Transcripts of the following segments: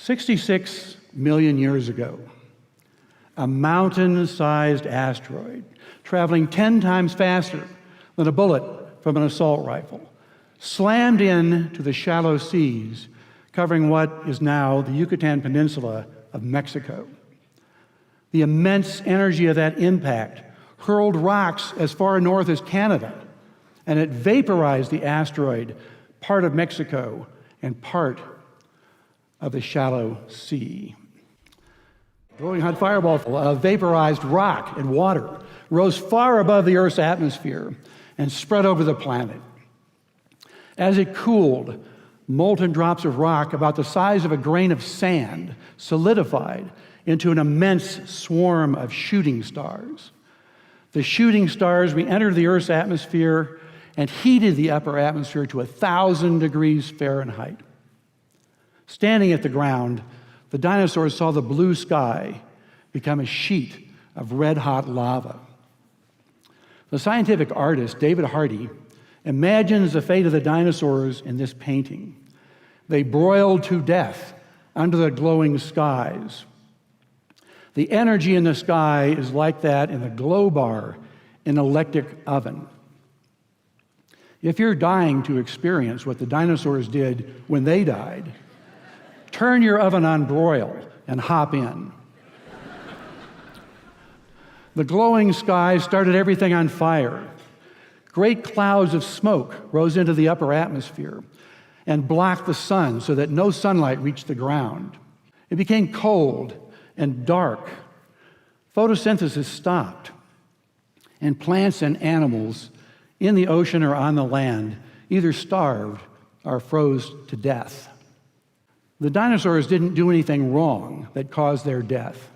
66 million years ago, a mountain-sized asteroid traveling 10 times faster than a bullet from an assault rifle slammed into the shallow seas covering what is now the Yucatan Peninsula of Mexico. The immense energy of that impact hurled rocks as far north as Canada, and it vaporized the asteroid, part of Mexico and part of the shallow sea. Glowing hot fireball of vaporized rock and water rose far above the Earth's atmosphere and spread over the planet. As it cooled, molten drops of rock about the size of a grain of sand solidified into an immense swarm of shooting stars. The shooting stars re-entered the Earth's atmosphere and heated the upper atmosphere to 1,000 degrees Fahrenheit. Standing at the ground, the dinosaurs saw the blue sky become a sheet of red-hot lava. The scientific artist, David Hardy, imagines the fate of the dinosaurs in this painting. They broiled to death under the glowing skies. The energy in the sky is like that in the glow bar in an electric oven. If you're dying to experience what the dinosaurs did when they died, turn your oven on broil and hop in. The glowing sky started everything on fire. Great clouds of smoke rose into the upper atmosphere and blocked the sun so that no sunlight reached the ground. It became cold and dark. Photosynthesis stopped, and plants and animals in the ocean or on the land either starved or froze to death. The dinosaurs didn't do anything wrong that caused their death.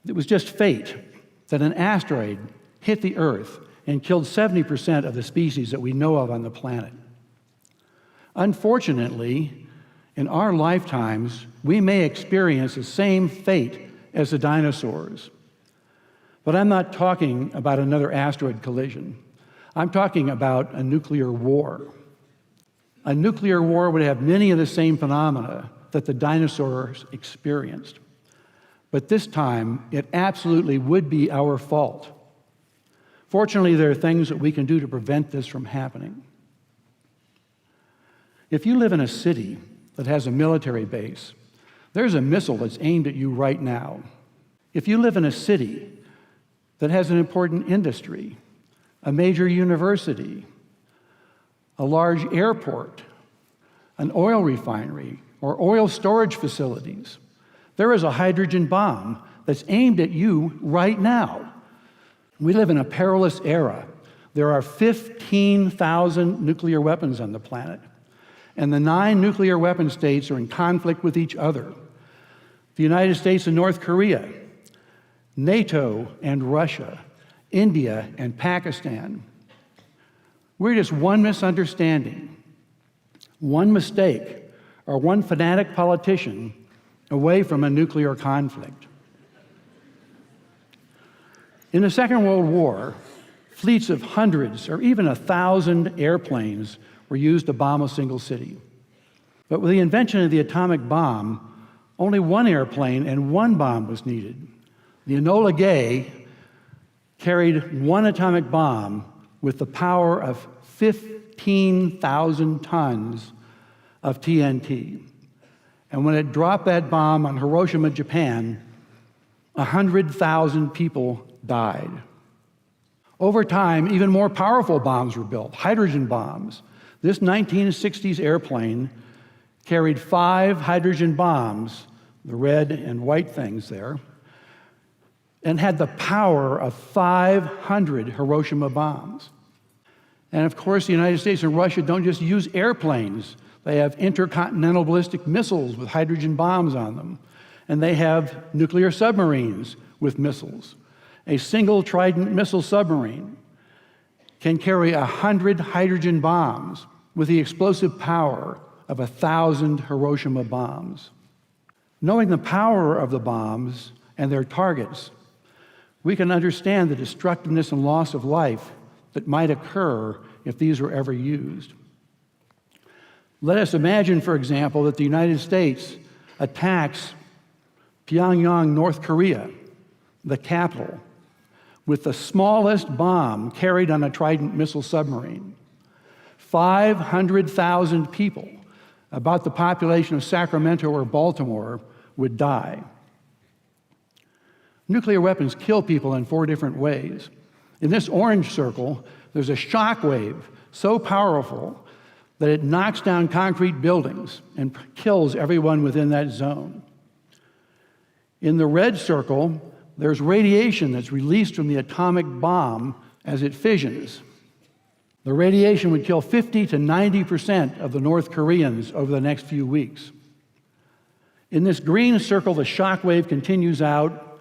It was just fate that an asteroid hit the Earth and killed 70% of the species that we know of on the planet. Unfortunately, in our lifetimes, we may experience the same fate as the dinosaurs. But I'm not talking about another asteroid collision. I'm talking about a nuclear war. A nuclear war would have many of the same phenomena that the dinosaurs experienced. But this time, it absolutely would be our fault. Fortunately, there are things that we can do to prevent this from happening. If you live in a city that has a military base, there's a missile that's aimed at you right now. If you live in a city that has an important industry, a major university, a large airport, an oil refinery, or oil storage facilities, there is a hydrogen bomb that's aimed at you right now. We live in a perilous era. There are 15,000 nuclear weapons on the planet, and the 9 nuclear weapon states are in conflict with each other. The United States and North Korea, NATO and Russia, India and Pakistan. We're just one misunderstanding, one mistake, or one fanatic politician away from a nuclear conflict. In the Second World War, fleets of hundreds or even 1,000 airplanes were used to bomb a single city. But with the invention of the atomic bomb, only one airplane and one bomb was needed. The Enola Gay carried one atomic bomb with the power of 15,000 tons of TNT. And when it dropped that bomb on Hiroshima, Japan, 100,000 people died. Over time, even more powerful bombs were built, hydrogen bombs. This 1960s airplane carried 5 hydrogen bombs, the red and white things there, and had the power of 500 Hiroshima bombs. And of course, the United States and Russia don't just use airplanes. They have intercontinental ballistic missiles with hydrogen bombs on them. And they have nuclear submarines with missiles. A single Trident missile submarine can carry 100 hydrogen bombs with the explosive power of 1,000 Hiroshima bombs. Knowing the power of the bombs and their targets, we can understand the destructiveness and loss of life that might occur if these were ever used. Let us imagine, for example, that the United States attacks Pyongyang, North Korea, the capital, with the smallest bomb carried on a Trident missile submarine. 500,000 people, about the population of Sacramento or Baltimore, would die. Nuclear weapons kill people in 4 different ways. In this orange circle, there's a shock wave so powerful that it knocks down concrete buildings and kills everyone within that zone. In the red circle, there's radiation that's released from the atomic bomb as it fissions. The radiation would kill 50 to 90% of the North Koreans over the next few weeks. In this green circle, the shock wave continues out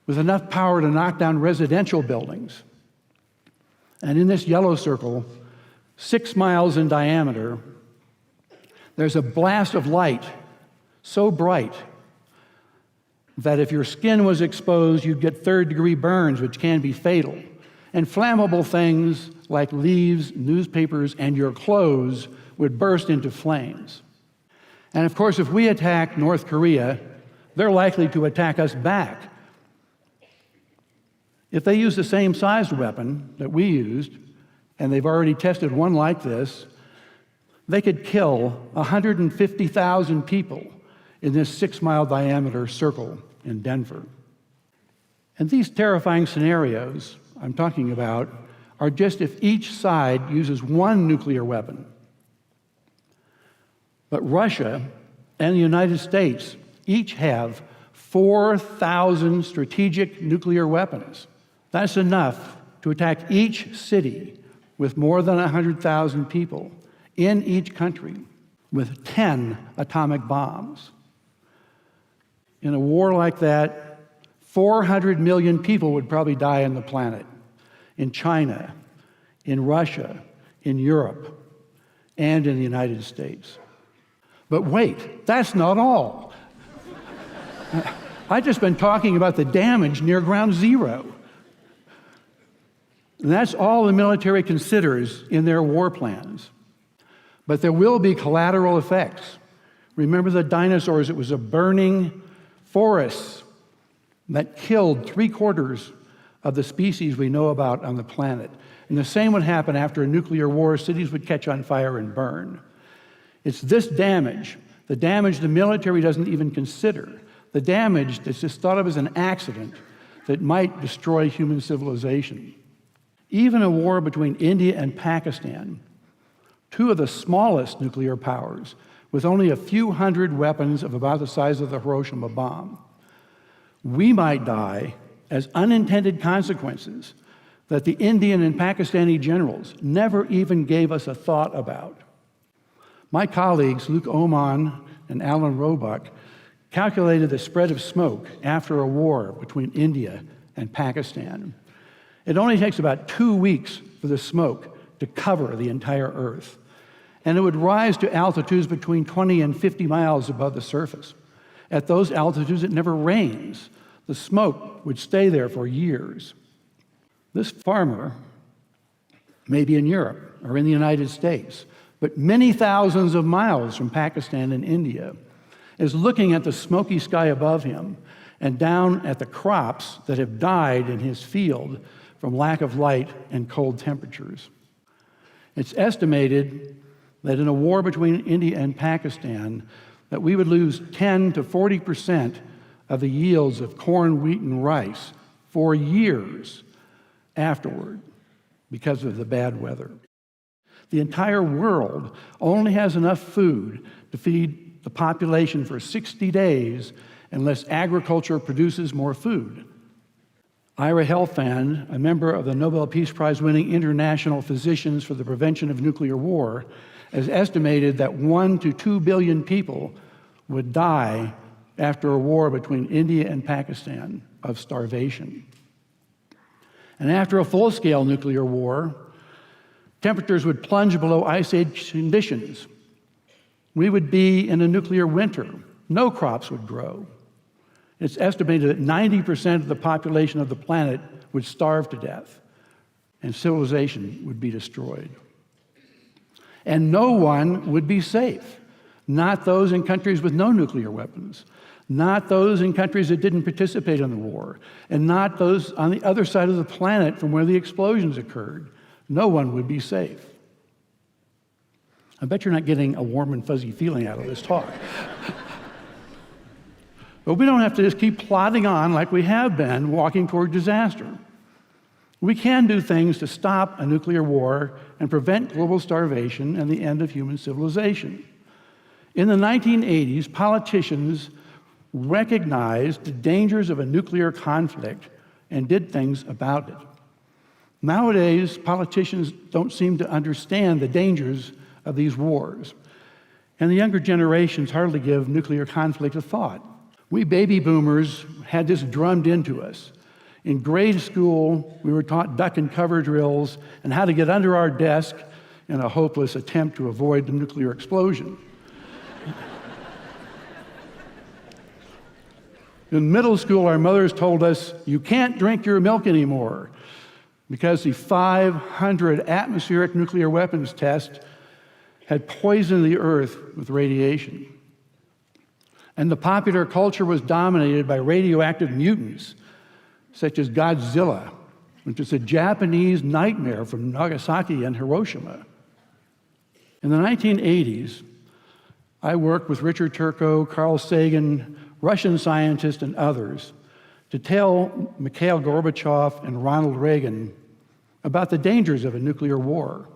with enough power to knock down residential buildings. And in this yellow circle, 6 miles in diameter, there's a blast of light so bright that if your skin was exposed, you'd get third-degree burns, which can be fatal. And flammable things like leaves, newspapers, and your clothes would burst into flames. And of course, if we attack North Korea, they're likely to attack us back. If they use the same sized weapon that we used, and they've already tested one like this, they could kill 150,000 people in this 6-mile diameter circle in Denver. And these terrifying scenarios I'm talking about are just if each side uses one nuclear weapon. But Russia and the United States each have 4,000 strategic nuclear weapons. That's enough to attack each city with more than 100,000 people in each country with 10 atomic bombs. In a war like that, 400 million people would probably die on the planet, in China, in Russia, in Europe, and in the United States. But wait, that's not all. I've just been talking about the damage near ground zero. And that's all the military considers in their war plans. But there will be collateral effects. Remember the dinosaurs? It was a burning forest that killed 3/4 of the species we know about on the planet. And the same would happen after a nuclear war. Cities would catch on fire and burn. It's this damage, the damage the military doesn't even consider, the damage that's just thought of as an accident that might destroy human civilization. Even a war between India and Pakistan, 2 of the smallest nuclear powers, with only a few hundred weapons of about the size of the Hiroshima bomb, we might die as unintended consequences that the Indian and Pakistani generals never even gave us a thought about. My colleagues, Luke Oman and Alan Roebuck, calculated the spread of smoke after a war between India and Pakistan. It only takes about 2 weeks for the smoke to cover the entire Earth. And it would rise to altitudes between 20 and 50 miles above the surface. At those altitudes, it never rains. The smoke would stay there for years. This farmer may be in Europe or in the United States, but many thousands of miles from Pakistan and India, is looking at the smoky sky above him and down at the crops that have died in his field from lack of light and cold temperatures. It's estimated that in a war between India and Pakistan, that we would lose 10 to 40% of the yields of corn, wheat, and rice for years afterward because of the bad weather. The entire world only has enough food to feed the population for 60 days unless agriculture produces more food. Ira Helfand, a member of the Nobel Peace Prize-winning International Physicians for the Prevention of Nuclear War, has estimated that 1 to 2 billion people would die after a war between India and Pakistan of starvation. And after a full-scale nuclear war, temperatures would plunge below ice age conditions. We would be in a nuclear winter. No crops would grow. It's estimated that 90% of the population of the planet would starve to death, and civilization would be destroyed. And no one would be safe. Not those in countries with no nuclear weapons, not those in countries that didn't participate in the war, and not those on the other side of the planet from where the explosions occurred. No one would be safe. I bet you're not getting a warm and fuzzy feeling out of this talk. But we don't have to just keep plodding on like we have been, walking toward disaster. We can do things to stop a nuclear war and prevent global starvation and the end of human civilization. In the 1980s, politicians recognized the dangers of a nuclear conflict and did things about it. Nowadays, politicians don't seem to understand the dangers of these wars, and the younger generations hardly give nuclear conflict a thought. We baby boomers had this drummed into us. In grade school, we were taught duck and cover drills and how to get under our desk in a hopeless attempt to avoid the nuclear explosion. In middle school, our mothers told us, you can't drink your milk anymore because the 500 atmospheric nuclear weapons test had poisoned the earth with radiation. And the popular culture was dominated by radioactive mutants, such as Godzilla, which is a Japanese nightmare from Nagasaki and Hiroshima. In the 1980s, I worked with Richard Turco, Carl Sagan, Russian scientists, and others to tell Mikhail Gorbachev and Ronald Reagan about the dangers of a nuclear war.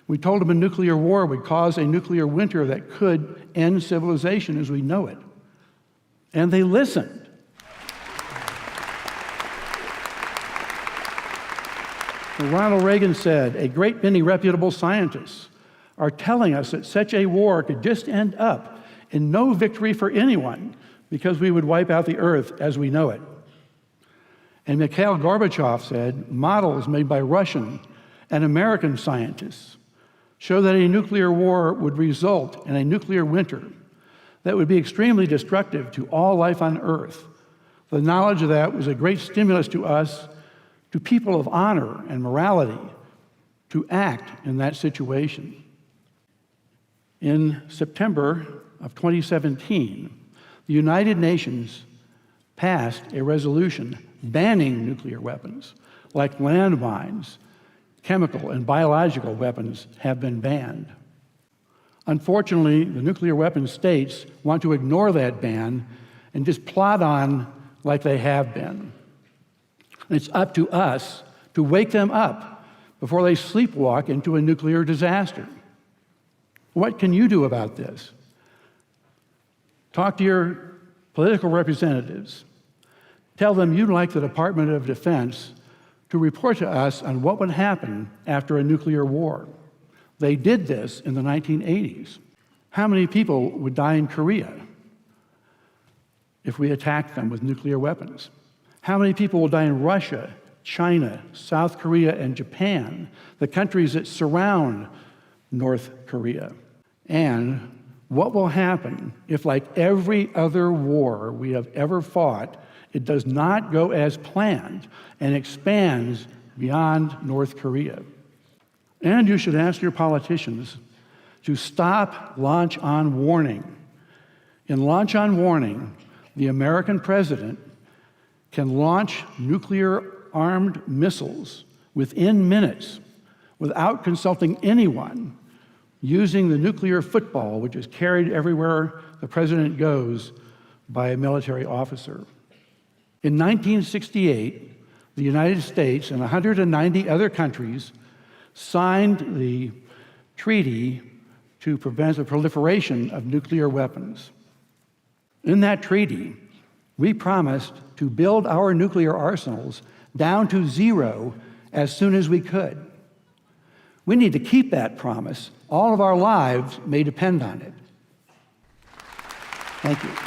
We told them a nuclear war would cause a nuclear winter that could end civilization as we know it. And they listened. Ronald Reagan said, a great many reputable scientists are telling us that such a war could just end up in no victory for anyone because we would wipe out the earth as we know it. And Mikhail Gorbachev said, models made by Russian and American scientists show that a nuclear war would result in a nuclear winter that would be extremely destructive to all life on Earth. The knowledge of that was a great stimulus to us, to people of honor and morality, to act in that situation. In September of 2017, the United Nations passed a resolution banning nuclear weapons, like landmines. Chemical and biological weapons have been banned. Unfortunately, the nuclear weapons states want to ignore that ban and just plod on like they have been. And it's up to us to wake them up before they sleepwalk into a nuclear disaster. What can you do about this? Talk to your political representatives. Tell them you'd like the Department of Defense to report to us on what would happen after a nuclear war. They did this in the 1980s. How many people would die in Korea if we attacked them with nuclear weapons? How many people will die in Russia, China, South Korea, and Japan, the countries that surround North Korea? And what will happen if, like every other war we have ever fought, it does not go as planned and expands beyond North Korea? And you should ask your politicians to stop launch on warning. In launch on warning, the American president can launch nuclear-armed missiles within minutes without consulting anyone, using the nuclear football, which is carried everywhere the president goes by a military officer. In 1968, the United States and 190 other countries signed the treaty to prevent the proliferation of nuclear weapons. In that treaty, we promised to build our nuclear arsenals down to zero as soon as we could. We need to keep that promise. All of our lives may depend on it. Thank you.